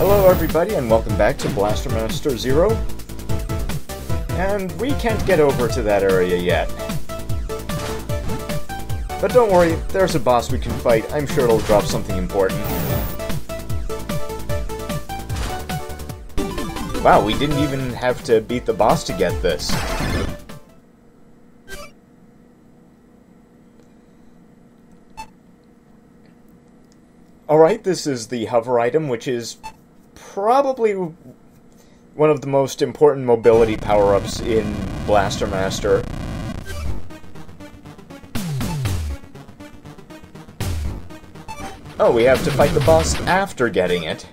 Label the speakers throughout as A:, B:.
A: Hello everybody and welcome back to Blaster Master Zero. And we can't get over to that area yet. But don't worry, there's a boss we can fight. I'm sure it'll drop something important. Wow, we didn't even have to beat the boss to get this. Alright, this is the hover item, which is probably one of the most important mobility power-ups in Blaster Master. Oh, we have to fight the boss after getting it.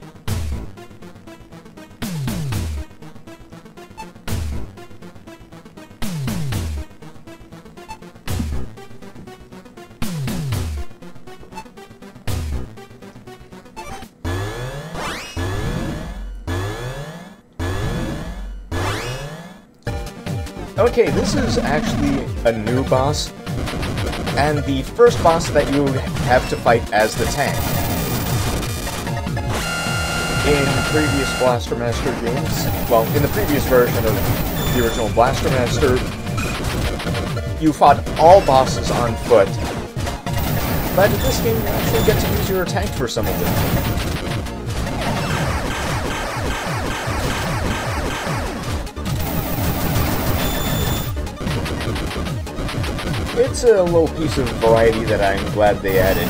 A: Okay, this is actually a new boss, and the first boss that you have to fight as the tank. In previous Blaster Master games, well, in the previous version of the original Blaster Master, you fought all bosses on foot, but in this game you actually get to use your tank for some of them. It's a little piece of variety that I'm glad they added.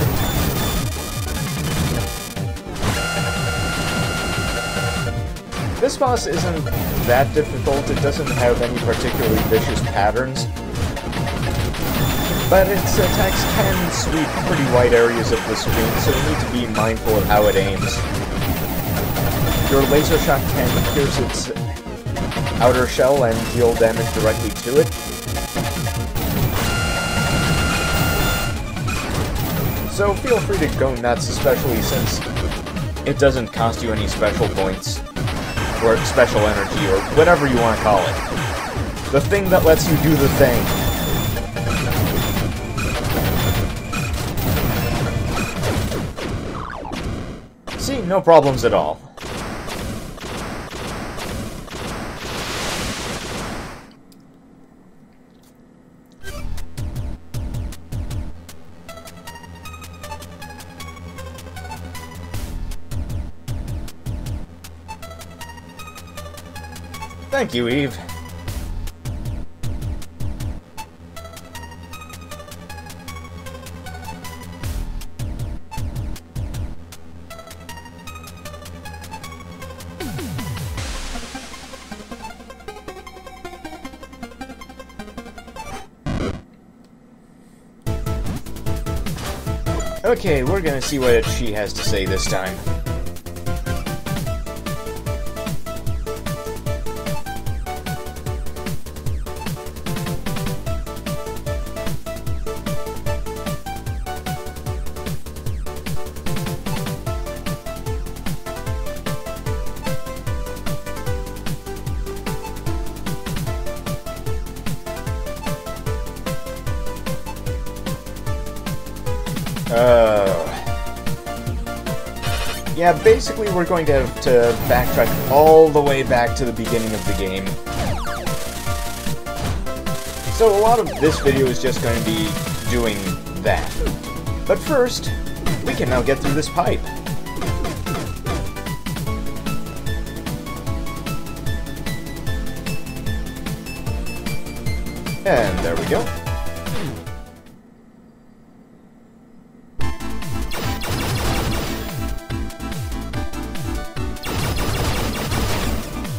A: This boss isn't that difficult, it doesn't have any particularly vicious patterns, but its attacks can sweep pretty wide areas of the screen, so you need to be mindful of how it aims. Your laser shot can pierce its outer shell and deal damage directly to it. So feel free to go nuts, especially since it doesn't cost you any special points, or special energy, or whatever you want to call it. The thing that lets you do the thing. See, no problems at all. Thank you, Eve. Okay, we're gonna see what she has to say this time. Yeah, basically we're going to have to backtrack all the way back to the beginning of the game. So a lot of this video is just going to be doing that. But first, we can now get through this pipe. And there we go.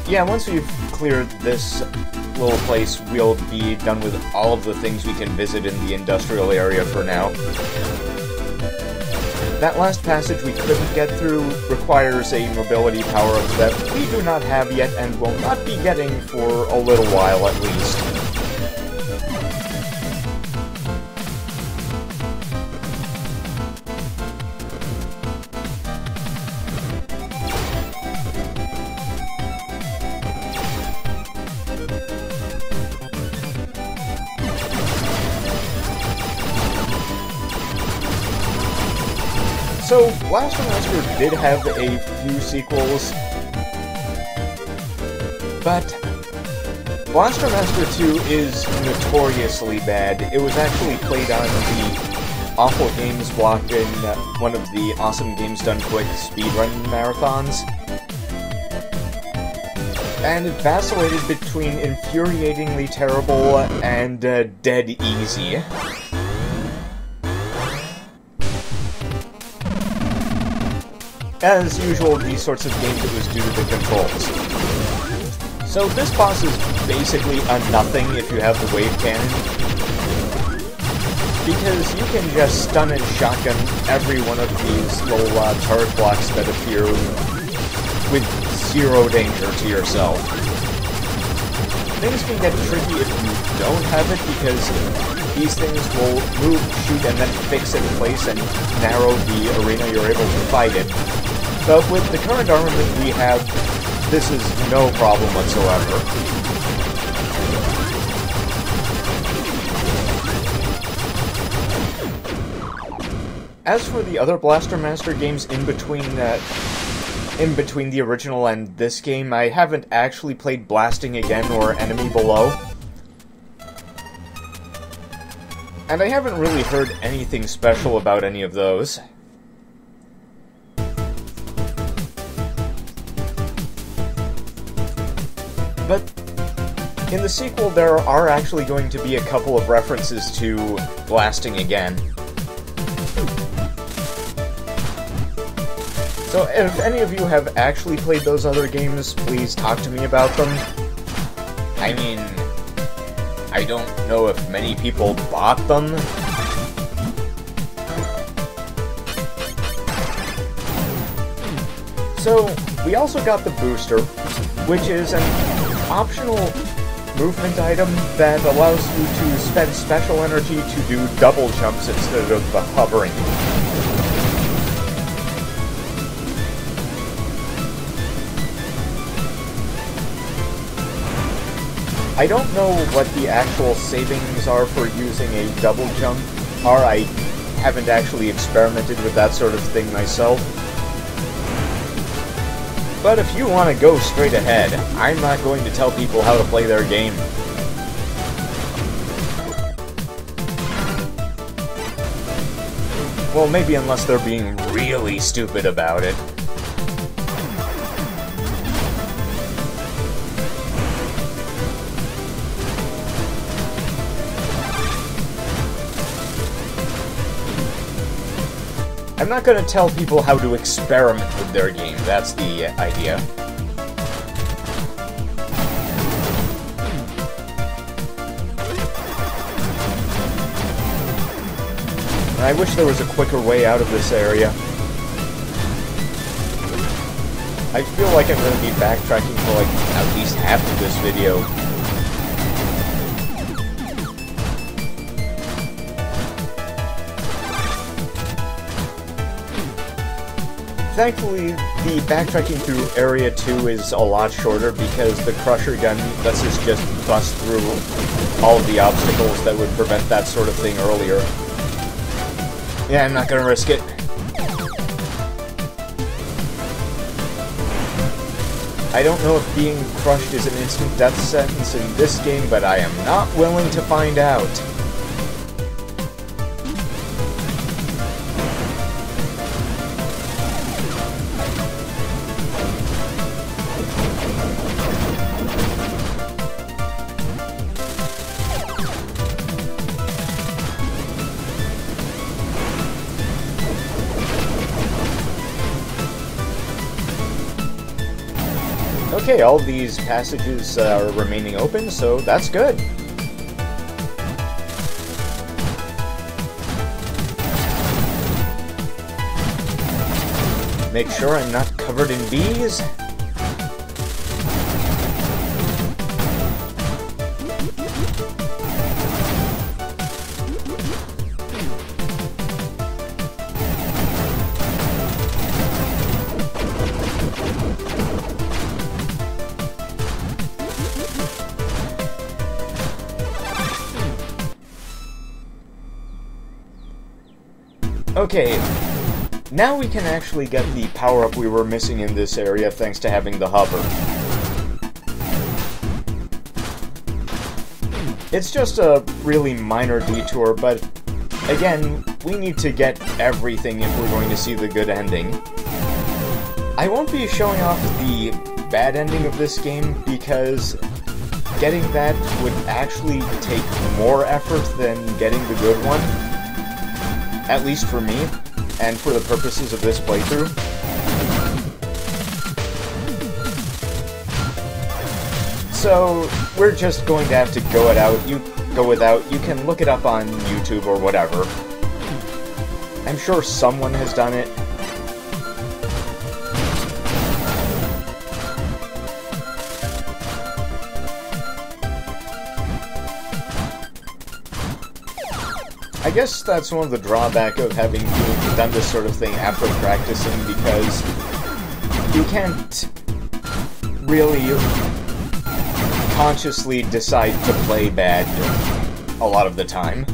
A: Yeah, once we've cleared this little place, we'll be done with all of the things we can visit in the industrial area for now. That last passage we couldn't get through requires a mobility power-up that we do not have yet and will not be getting for a little while at least. So, Blaster Master did have a few sequels, but Blaster Master 2 is notoriously bad. It was actually played on the Awful Games block in one of the Awesome Games Done Quick speedrun marathons. And it vacillated between infuriatingly terrible and dead easy. As usual, these sorts of games, it was due to the controls. So this boss is basically a nothing if you have the wave cannon, because you can just stun and shotgun every one of these little turret blocks that appear with zero danger to yourself. Things can get tricky if you don't have it, because these things will move, shoot, and then fix in place and narrow the arena you're able to fight in. But with the current armament we have, this is no problem whatsoever. As for the other Blaster Master games in between the original and this game, I haven't actually played Blasting Again or Enemy Below. And I haven't really heard anything special about any of those. But in the sequel, there are actually going to be a couple of references to Blasting Again. So if any of you have actually played those other games, please talk to me about them. I mean, I don't know if many people bought them. So, we also got the booster, which is an optional movement item that allows you to spend special energy to do double jumps instead of hovering. I don't know what the actual savings are for using a double jump are. I haven't actually experimented with that sort of thing myself. But if you want to go straight ahead, I'm not going to tell people how to play their game. Well, maybe unless they're being really stupid about it. I'm not going to tell people how to experiment with their game, that's the idea. I wish there was a quicker way out of this area. I feel like I'm going to be backtracking for like at least half of this video. Thankfully, the backtracking through Area 2 is a lot shorter because the Crusher gun lets us just bust through all of the obstacles that would prevent that sort of thing earlier. Yeah, I'm not gonna risk it. I don't know if being crushed is an instant death sentence in this game, but I am not willing to find out. Okay, all these passages are remaining open, so that's good. Make sure I'm not covered in bees. Okay, Now we can actually get the power-up we were missing in this area thanks to having the hover. It's just a really minor detour, but again, we need to get everything if we're going to see the good ending. I won't be showing off the bad ending of this game because getting that would actually take more effort than getting the good one, at least for me, and for the purposes of this playthrough. So, we're just going to have to go without. You can look it up on YouTube or whatever. I'm sure someone has done it. I guess that's one of the drawbacks of having done this sort of thing after practicing, because you can't really consciously decide to play bad a lot of the time.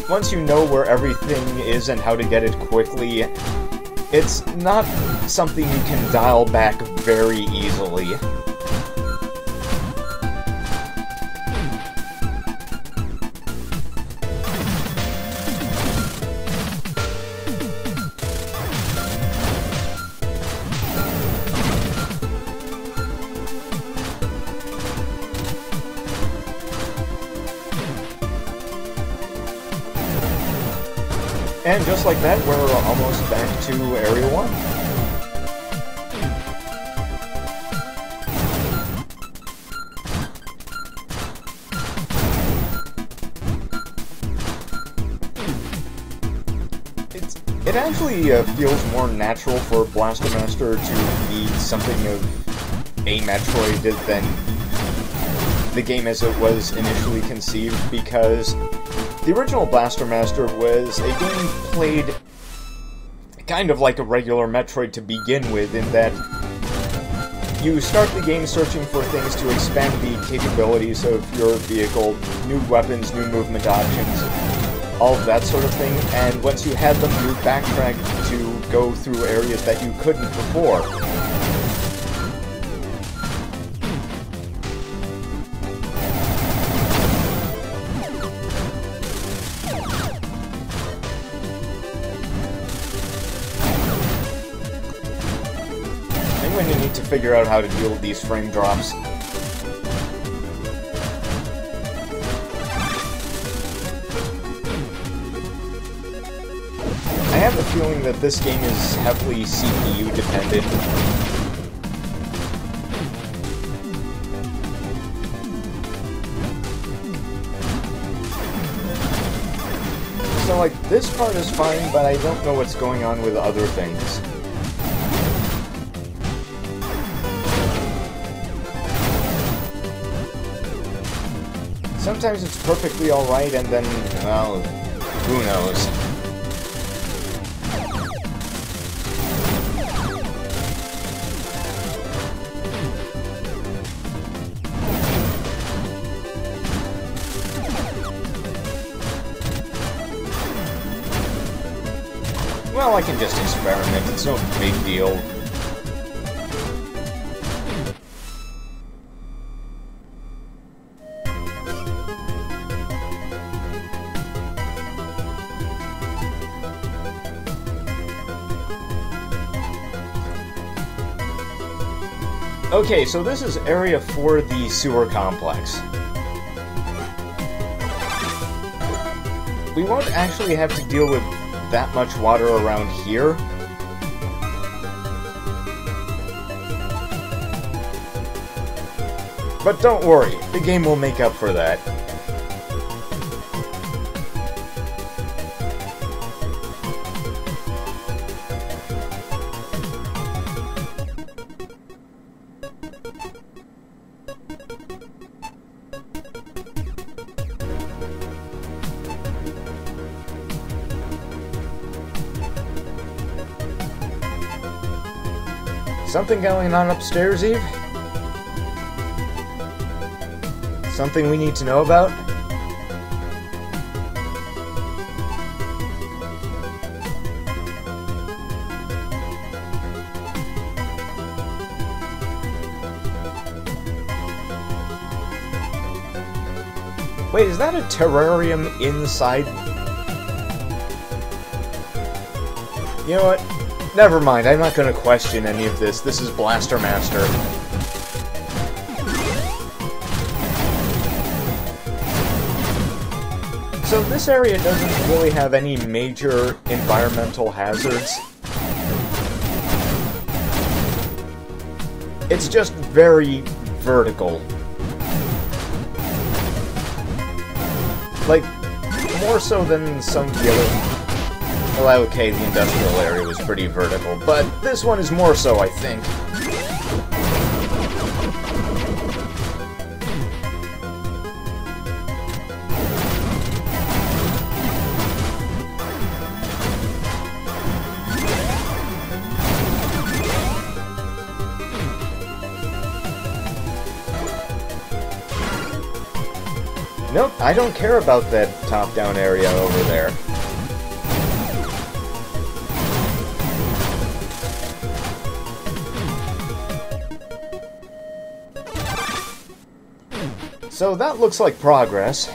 A: Once you know where everything is and how to get it quickly, it's not something you can dial back very easily. And just like that, we're almost back to Area 1. It actually feels more natural for Blaster Master to be something of a Metroid than the game as it was initially conceived, because the original Blaster Master was a game played kind of like a regular Metroid to begin with, in that you start the game searching for things to expand the capabilities of your vehicle, new weapons, new movement options, all of that sort of thing, and once you had them, you backtrack to go through areas that you couldn't before. You need to figure out how to deal with these frame drops. I have a feeling that this game is heavily CPU dependent. So, like, this part is fine, but I don't know what's going on with other things. Sometimes it's perfectly alright, and then, well, who knows. Well, I can just experiment, it's no big deal. Okay, so this is Area 4, the sewer complex. We won't actually have to deal with that much water around here. But don't worry, the game will make up for that. Something going on upstairs, Eve? Something we need to know about? Wait, is that a terrarium inside? You know what? Never mind, I'm not going to question any of this. This is Blaster Master. So this area doesn't really have any major environmental hazards. It's just very vertical. Like, more so than some of the other... Well, okay, the industrial area was pretty vertical, but this one is more so, I think. Nope, I don't care about that top-down area over there. So that looks like progress.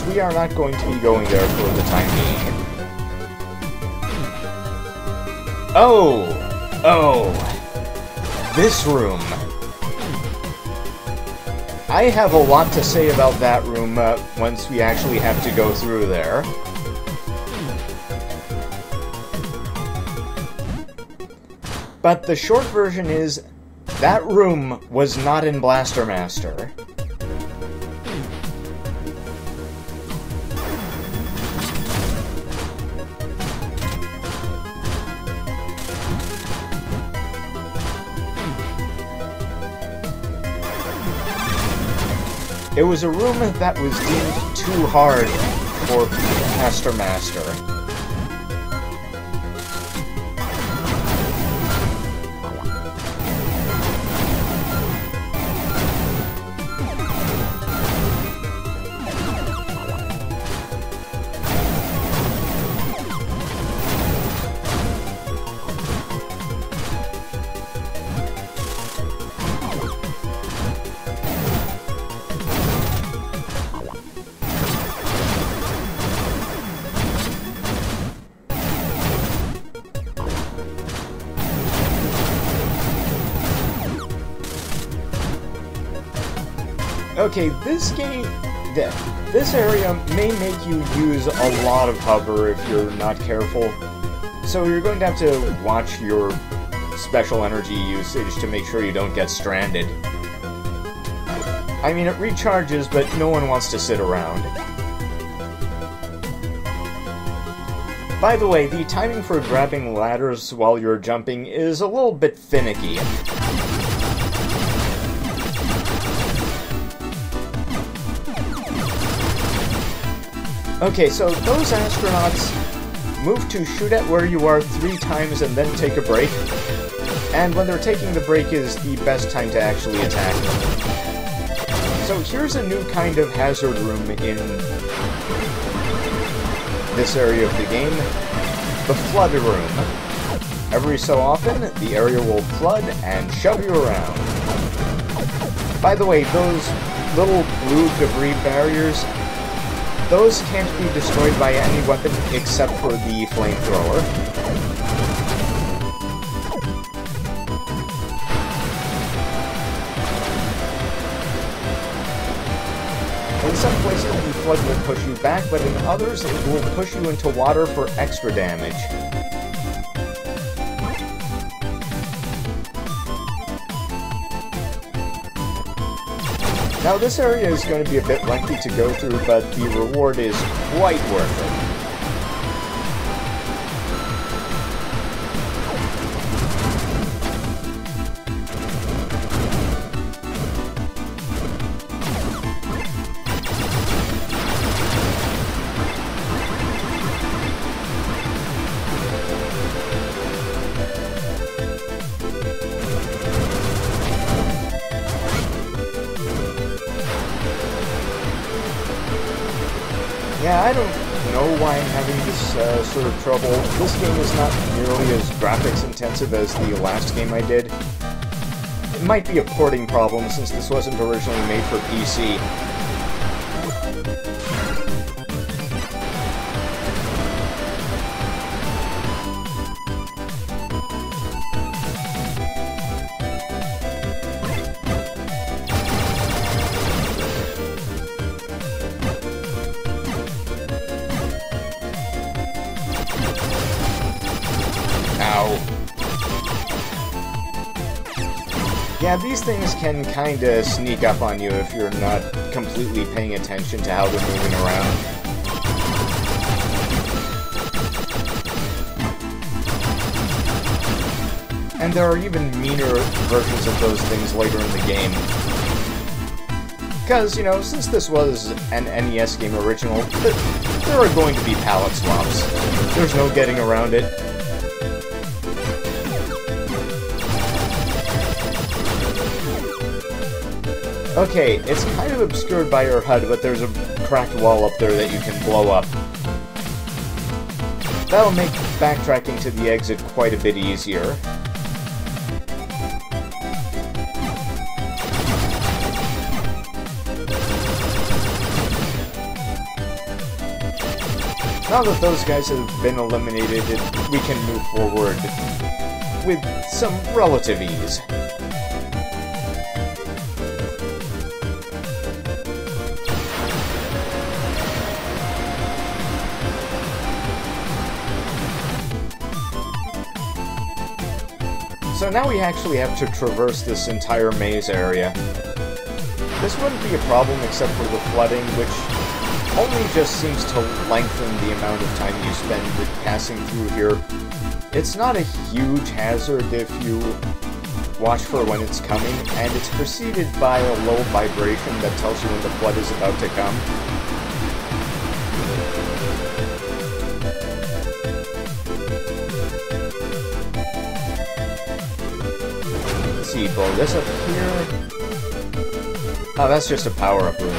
A: We are not going to be going there for the time being. Oh! This room. I have a lot to say about that room once we actually have to go through there. But the short version is, that room was not in Blaster Master. It was a room that was deemed too hard for Blaster Master. Okay, this area may make you use a lot of hover if you're not careful. So you're going to have to watch your special energy usage to make sure you don't get stranded. I mean, it recharges, but no one wants to sit around. By the way, the timing for grabbing ladders while you're jumping is a little bit finicky. Okay, so those astronauts move to shoot at where you are 3 times and then take a break. And when they're taking the break is the best time to actually attack them. So here's a new kind of hazard room in this area of the game, the Flutter Room. Every so often, the area will flood and shove you around. By the way, those little blue debris barriers, those can't be destroyed by any weapon except for the flamethrower. In some places, the flood will push you back, but in others, it will push you into water for extra damage. Now, this area is going to be a bit lengthy to go through, but the reward is quite worth it. Yeah, I don't know why I'm having this sort of trouble. This game is not nearly as graphics intensive as the last game I did. It might be a porting problem since this wasn't originally made for PC. Yeah, these things can kinda sneak up on you if you're not completely paying attention to how they're moving around. And there are even meaner versions of those things later in the game. Because, you know, since this was an NES game original, there are going to be palette swaps. There's no getting around it. Okay, it's kind of obscured by your HUD, but there's a cracked wall up there that you can blow up. That'll make backtracking to the exit quite a bit easier. Now that those guys have been eliminated, we can move forward with some relative ease. So now we actually have to traverse this entire maze area. This wouldn't be a problem except for the flooding, which only just seems to lengthen the amount of time you spend passing through here. It's not a huge hazard if you watch for when it's coming, and it's preceded by a low vibration that tells you when the flood is about to come. See, blow this up here. Oh, that's just a power-up room.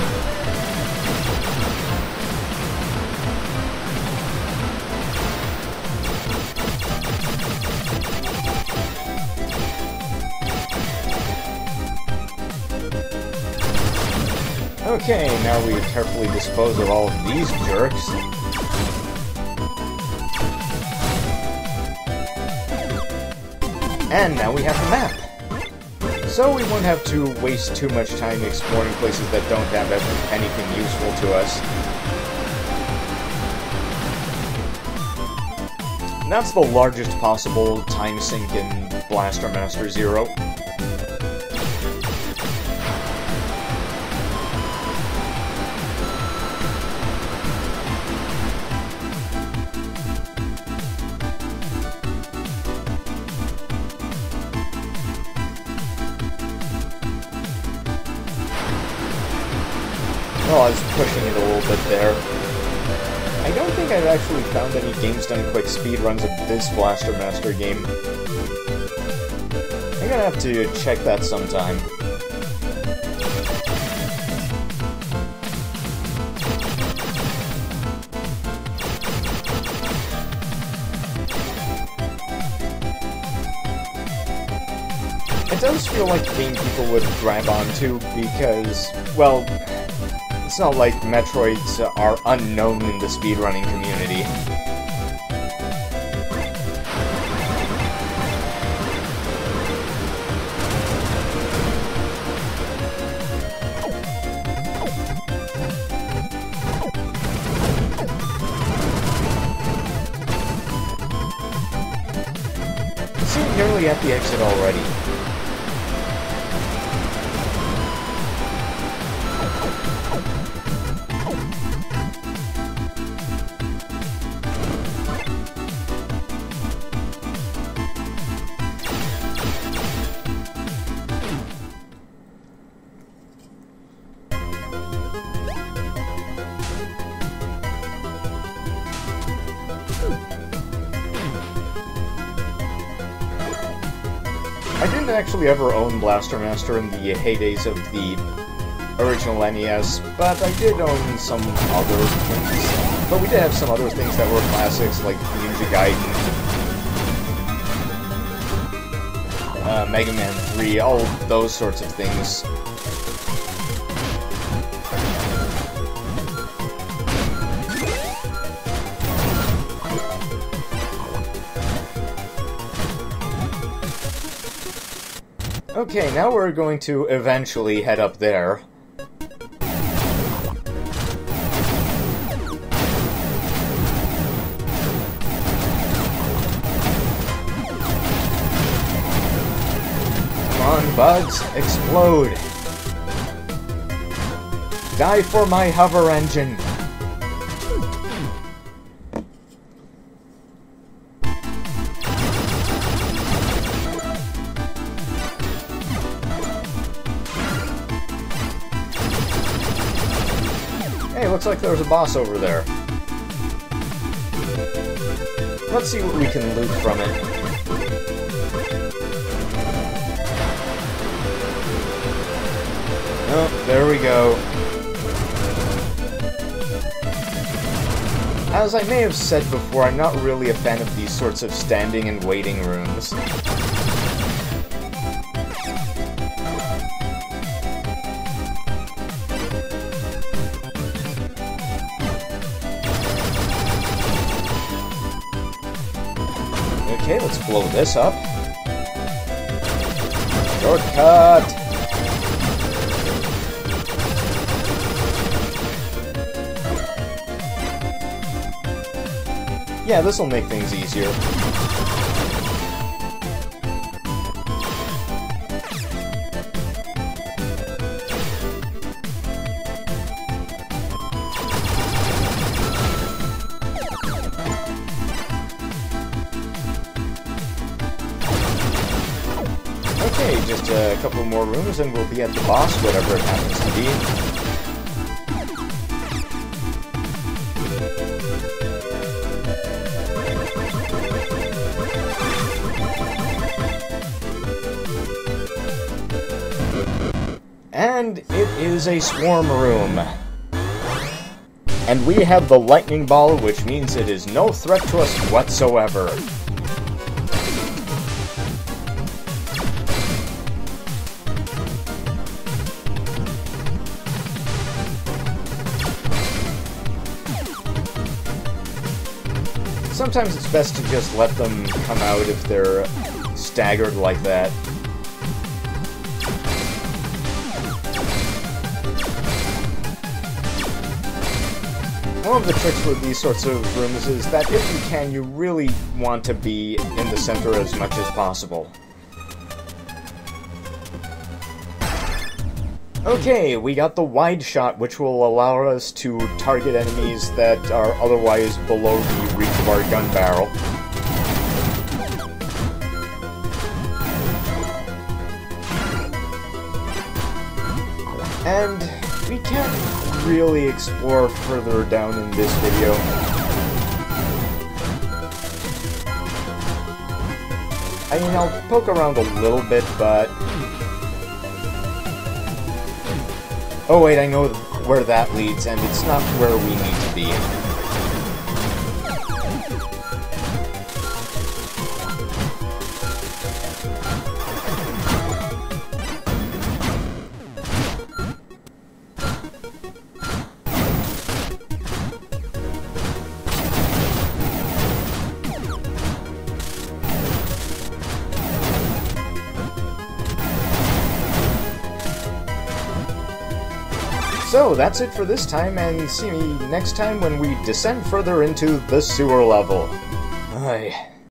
A: Okay, now we carefully dispose of all of these jerks. And now we have the map. So we won't have to waste too much time exploring places that don't have anything useful to us. And that's the largest possible time sink in Blaster Master Zero. Oh, I was pushing it a little bit there. I don't think I've actually found any games done quick speedruns of this Blaster Master game. I'm gonna have to check that sometime. It does feel like a game people would grab onto because, well, it's not like Metroids are unknown in the speedrunning community. I seem nearly at the exit already. I didn't actually ever own Blaster Master in the heydays of the original NES, but I did own some other things. But we did have some other things that were classics, like Ninja Gaiden, Mega Man 3, all those sorts of things. Okay, now we're going to eventually head up there. Come on, bugs, explode! Die for my hover engine! Hey, looks like there's a boss over there. Let's see what we can loot from it. Oh, there we go. As I may have said before, I'm not really a fan of these sorts of standing and waiting rooms. Okay, let's blow this up. Shortcut! Yeah, this'll make things easier. Okay, just a couple more rooms and we'll be at the boss, whatever it happens to be. And it is a swarm room. And we have the lightning ball, which means it is no threat to us whatsoever. Sometimes it's best to just let them come out if they're staggered like that. One of the tricks with these sorts of rooms is that if you can, you really want to be in the center as much as possible. Okay, we got the wide shot, which will allow us to target enemies that are otherwise below the reach of our gun barrel. And we can't really explore further down in this video. I mean, I'll poke around a little bit, but... Oh wait, I know where that leads, and it's not where we need to be. So, that's it for this time, and see me next time when we descend further into the sewer level. Aye.